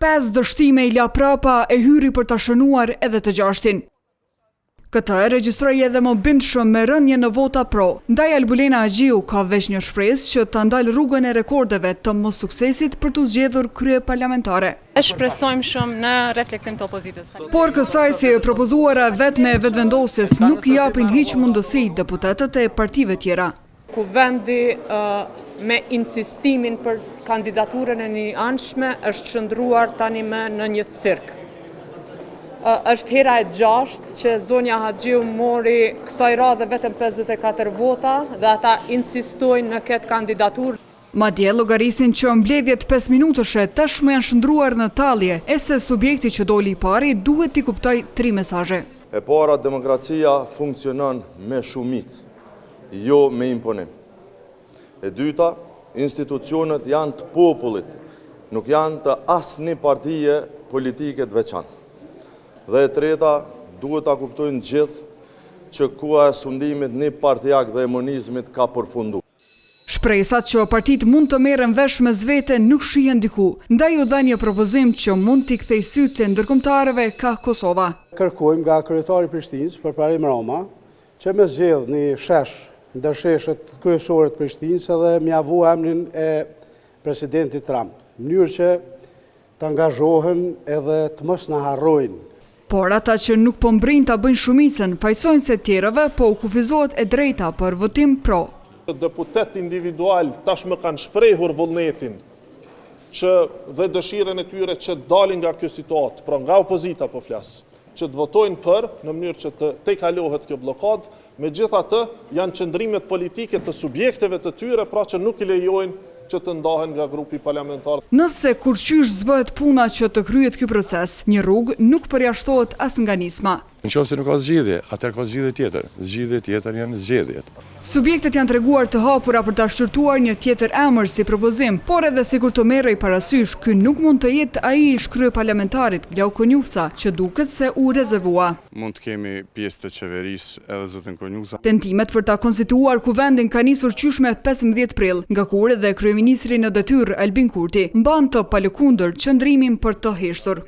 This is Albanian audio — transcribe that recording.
Pesë dështime i la prapa e hyri për të shënuar edhe të gjashtin. Këtë e regjistroi edhe më bindshëm me rënje në vota pro. Ndaj Albulena Agjiu ka veç një shpresë që ta ndalë rrugën e rekordeve të mos suksesit për të zgjedhur krye parlamentare. E shpresojmë shumë në reflektim të opozitës. Por kësaj si e propozuara vetme e vetëvendosjes nuk i japin hiç mundësi deputetët e partive tjera. Ku vendi me insistimin për kandidaturën e një anshme është qëndruar tani me në një cirk. Është hera e 6 që zonja Agjiu mori kësaj radhe vetëm 54 vota dhe ata insistojnë në këtë kandidaturë. Madje llogarisin që mbledhjet 5 minutëshe tashmë janë shndruar në tallje, e se subjekti që doli i pari duhet t'i kuptoj 3 mesazhe. E para, demokracia funksionon me shumicë, jo me imponim. E dyta, institucionet janë të popullit, nuk janë të asnjë partie politike të veçantë. Dhe e treta, duhet ta kuptojnë gjithë që koha e sundimit një partijak dhe hemonizmit ka përfunduar. Shpresat që partitë mund të merren vesh me zvete nuk shihen diku, ndaj u dha një propozim që mund t'i kthejë sytë e ndërkombëtarëve ka Kosova. Kërkojmë nga kryetari i Prishtinës përparim Roma që me zgjedh një shesh ndër sheshet kryesore të Prishtinës edhe mjavu emrin e presidentit Trump, në mënyrë që të angazhohen edhe të mos na harrojnë. Por ata që nuk po mbrin ta bëjnë shumicën, fajsojnë se tjerëve po u kufizohet e drejta për votim pro. Deputet individual tashmë kanë shprehur vullnetin që dhe dëshirën e tyre që dalin nga kjo situatë, pra nga opozita po flas, që të votojnë për në mënyrë që të tejkalohet kjo blokadë, megjithatë janë qëndrimet politike të subjekteve të tyre, pra që nuk i lejojnë që të ndahen nga grupi parlamentar. Nëse kur qysh zbëhet puna që të kryet ky proces, një rrugë nuk përjashtohet as nga nisma. Nëse nuk ka zgjidhje, atëherë ka zgjidhje tjetër. Zgjidhjet tjetër janë zgjedhjet. Subjektet janë treguar të hapura për ta shqyrtuar një tjetër emër si propozim, por edhe sikur të merrej parasysh, ky nuk mund të jetë ai ish kryeparlamentarit Blau Konjufca, që duket se u rezervua. Mund të kemi pjesë të qeverisë edhe zotin Konjufca. Tentimet për ta konstituar kuvendin ka nisur qysh me 15 prill, nga kur edhe kryeministri në detyrë Albin Kurti mban të palëkundër qëndrimin për të heshtur.